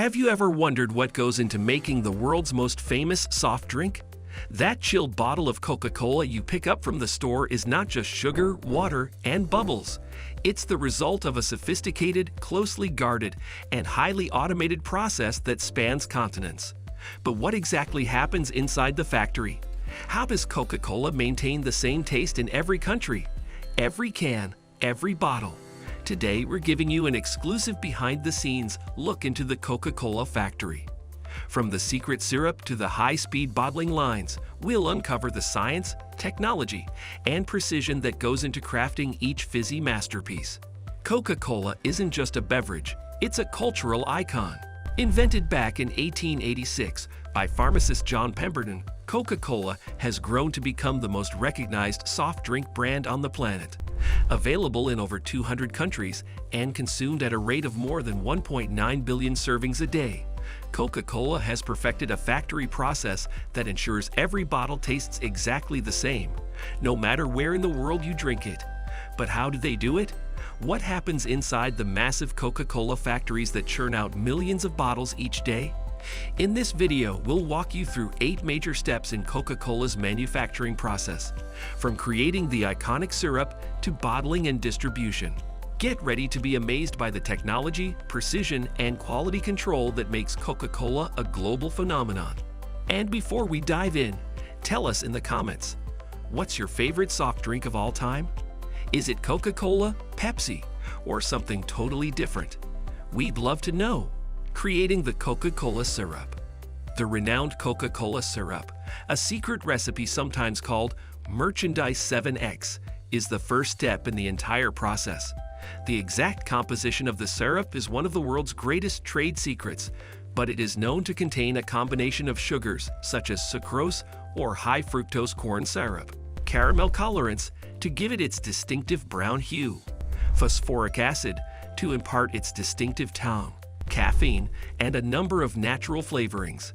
Have you ever wondered what goes into making the world's most famous soft drink? That chilled bottle of Coca-Cola you pick up from the store is not just sugar, water, and bubbles. It's the result of a sophisticated, closely guarded, and highly automated process that spans continents. But what exactly happens inside the factory? How does Coca-Cola maintain the same taste in every country? Every can, every bottle. Today, we're giving you an exclusive behind-the-scenes look into the Coca-Cola Factory. From the secret syrup to the high-speed bottling lines, we'll uncover the science, technology, and precision that goes into crafting each fizzy masterpiece. Coca-Cola isn't just a beverage, it's a cultural icon. Invented back in 1886 by pharmacist John Pemberton, Coca-Cola has grown to become the most recognized soft drink brand on the planet. Available in over 200 countries and consumed at a rate of more than 1.9 billion servings a day, Coca-Cola has perfected a factory process that ensures every bottle tastes exactly the same, no matter where in the world you drink it. But how do they do it? What happens inside the massive Coca-Cola factories that churn out millions of bottles each day? In this video, we'll walk you through 8 major steps in Coca-Cola's manufacturing process, from creating the iconic syrup to bottling and distribution. Get ready to be amazed by the technology, precision, and quality control that makes Coca-Cola a global phenomenon. And before we dive in, tell us in the comments, what's your favorite soft drink of all time? Is it Coca-Cola, Pepsi, or something totally different? We'd love to know. Creating the Coca-Cola syrup. The renowned Coca-Cola syrup, a secret recipe sometimes called Merchandise 7X, is the first step in the entire process. The exact composition of the syrup is one of the world's greatest trade secrets, but it is known to contain a combination of sugars such as sucrose or high fructose corn syrup, caramel colorants to give it its distinctive brown hue, phosphoric acid to impart its distinctive tone, caffeine, and a number of natural flavorings.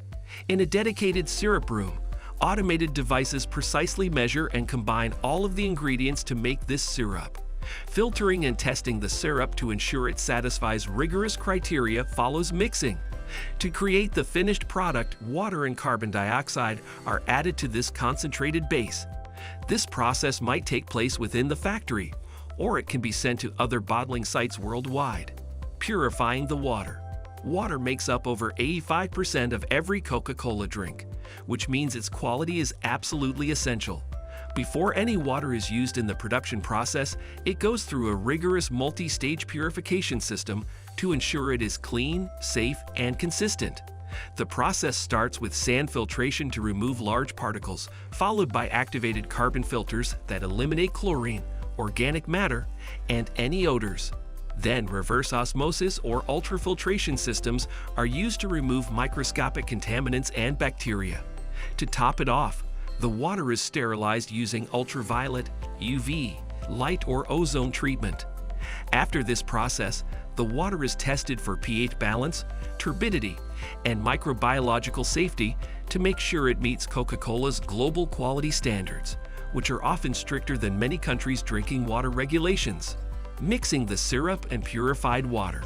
In a dedicated syrup room, automated devices precisely measure and combine all of the ingredients to make this syrup. Filtering and testing the syrup to ensure it satisfies rigorous criteria follows mixing. To create the finished product, water and carbon dioxide are added to this concentrated base. This process might take place within the factory, or it can be sent to other bottling sites worldwide. Purifying the water. Water makes up over 85% of every Coca-Cola drink, which means its quality is absolutely essential. Before any water is used in the production process, it goes through a rigorous multi-stage purification system to ensure it is clean, safe, and consistent. The process starts with sand filtration to remove large particles, followed by activated carbon filters that eliminate chlorine, organic matter, and any odors. Then reverse osmosis or ultrafiltration systems are used to remove microscopic contaminants and bacteria. To top it off, the water is sterilized using ultraviolet, UV, light or ozone treatment. After this process, the water is tested for pH balance, turbidity, and microbiological safety to make sure it meets Coca-Cola's global quality standards, which are often stricter than many countries' drinking water regulations. Mixing the syrup and purified water.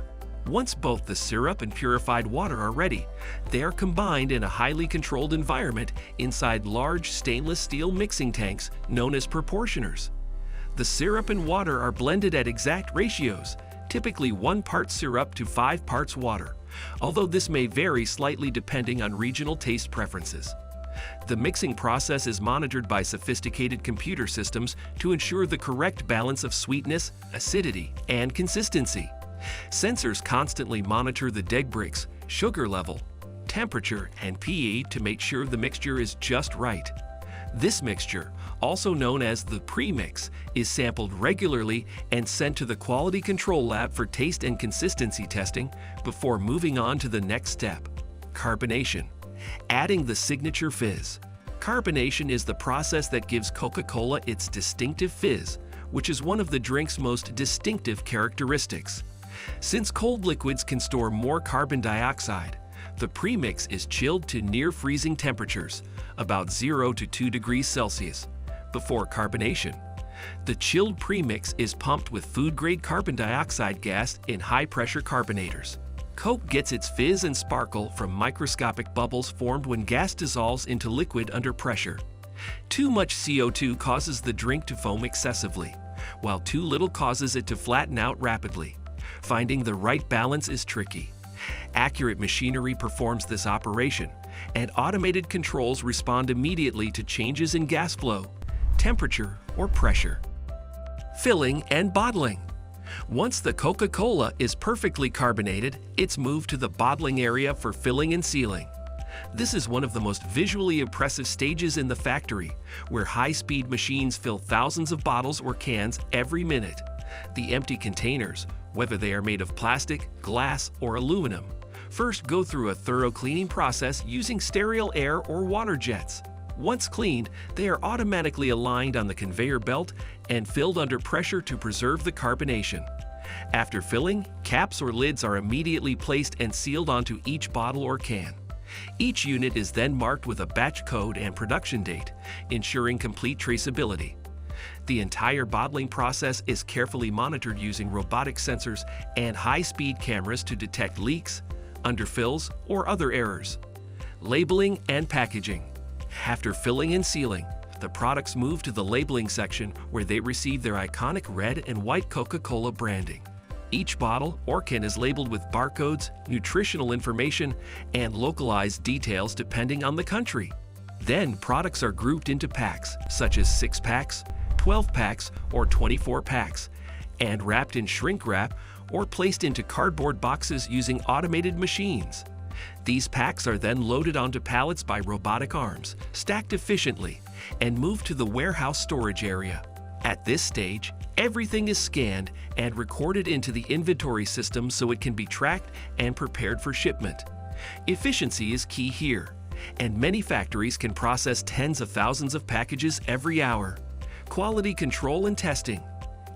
Once both the syrup and purified water are ready, they are combined in a highly controlled environment inside large stainless steel mixing tanks known as proportioners. The syrup and water are blended at exact ratios, typically 1 part syrup to 5 parts water, although this may vary slightly depending on regional taste preferences. The mixing process is monitored by sophisticated computer systems to ensure the correct balance of sweetness, acidity, and consistency. Sensors constantly monitor the Degbrix, sugar level, temperature, and pH to make sure the mixture is just right. This mixture, also known as the premix, is sampled regularly and sent to the quality control lab for taste and consistency testing before moving on to the next step, carbonation. Adding the signature fizz. Carbonation is the process that gives Coca-Cola its distinctive fizz, which is one of the drink's most distinctive characteristics. Since cold liquids can store more carbon dioxide, the premix is chilled to near freezing temperatures, about 0 to 2 degrees Celsius, before carbonation. The chilled premix is pumped with food-grade carbon dioxide gas in high-pressure carbonators. Coke gets its fizz and sparkle from microscopic bubbles formed when gas dissolves into liquid under pressure. Too much CO2 causes the drink to foam excessively, while too little causes it to flatten out rapidly. Finding the right balance is tricky. Accurate machinery performs this operation, and automated controls respond immediately to changes in gas flow, temperature, or pressure. Filling and bottling. Once the Coca-Cola is perfectly carbonated, it's moved to the bottling area for filling and sealing. This is one of the most visually impressive stages in the factory, where high-speed machines fill thousands of bottles or cans every minute. The empty containers, whether they are made of plastic, glass, or aluminum, first go through a thorough cleaning process using sterile air or water jets. Once cleaned, they are automatically aligned on the conveyor belt and filled under pressure to preserve the carbonation. After filling, caps or lids are immediately placed and sealed onto each bottle or can. Each unit is then marked with a batch code and production date, ensuring complete traceability. The entire bottling process is carefully monitored using robotic sensors and high-speed cameras to detect leaks, underfills, or other errors. Labeling and packaging. After filling and sealing, the products move to the labeling section where they receive their iconic red and white Coca-Cola branding. Each bottle or can is labeled with barcodes, nutritional information, and localized details depending on the country. Then products are grouped into packs, such as 6-packs, 12-packs, or 24-packs, and wrapped in shrink wrap or placed into cardboard boxes using automated machines. These packs are then loaded onto pallets by robotic arms, stacked efficiently, and moved to the warehouse storage area. At this stage, everything is scanned and recorded into the inventory system so it can be tracked and prepared for shipment. Efficiency is key here, and many factories can process tens of thousands of packages every hour. Quality control and testing.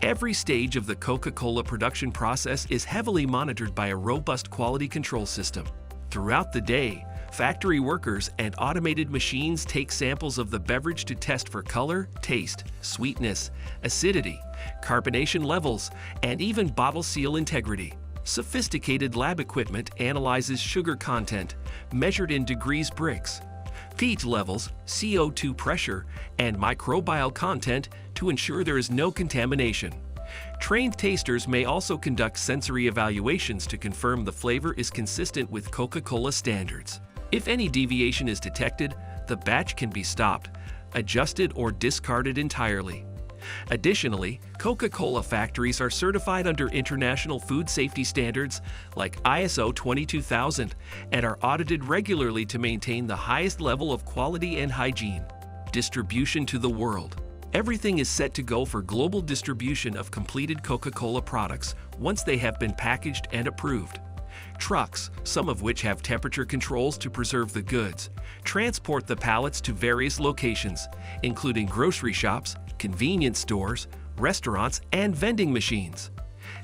Every stage of the Coca-Cola production process is heavily monitored by a robust quality control system. Throughout the day, factory workers and automated machines take samples of the beverage to test for color, taste, sweetness, acidity, carbonation levels, and even bottle seal integrity. Sophisticated lab equipment analyzes sugar content, measured in degrees Brix, pH levels, CO2 pressure, and microbial content to ensure there is no contamination. Trained tasters may also conduct sensory evaluations to confirm the flavor is consistent with Coca-Cola standards. If any deviation is detected, the batch can be stopped, adjusted, or discarded entirely. Additionally, Coca-Cola factories are certified under international food safety standards like ISO 22000 and are audited regularly to maintain the highest level of quality and hygiene. Distribution to the world. Everything is set to go for global distribution of completed Coca-Cola products once they have been packaged and approved. Trucks, some of which have temperature controls to preserve the goods, transport the pallets to various locations, including grocery shops, convenience stores, restaurants, and vending machines.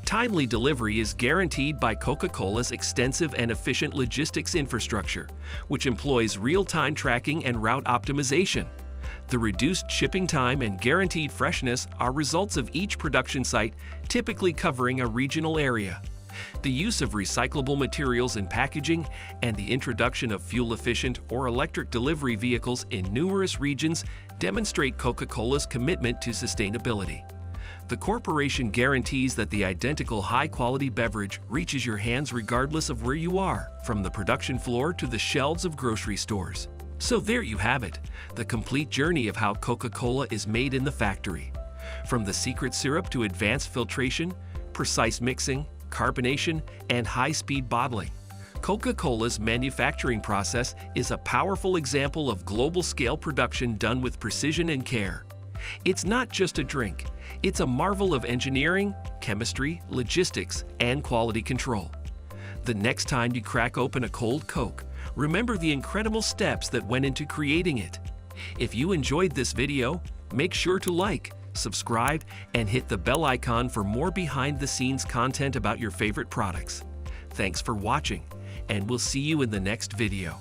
Timely delivery is guaranteed by Coca-Cola's extensive and efficient logistics infrastructure, which employs real-time tracking and route optimization. The reduced shipping time and guaranteed freshness are results of each production site typically covering a regional area. The use of recyclable materials in packaging and the introduction of fuel-efficient or electric delivery vehicles in numerous regions demonstrate Coca-Cola's commitment to sustainability. The corporation guarantees that the identical high-quality beverage reaches your hands regardless of where you are, from the production floor to the shelves of grocery stores. So there you have it, the complete journey of how Coca-Cola is made in the factory. From the secret syrup to advanced filtration, precise mixing, carbonation, and high-speed bottling, Coca-Cola's manufacturing process is a powerful example of global-scale production done with precision and care. It's not just a drink, it's a marvel of engineering, chemistry, logistics, and quality control. The next time you crack open a cold Coke, remember the incredible steps that went into creating it. If you enjoyed this video, make sure to like, subscribe, and hit the bell icon for more behind-the-scenes content about your favorite products. Thanks for watching, and we'll see you in the next video.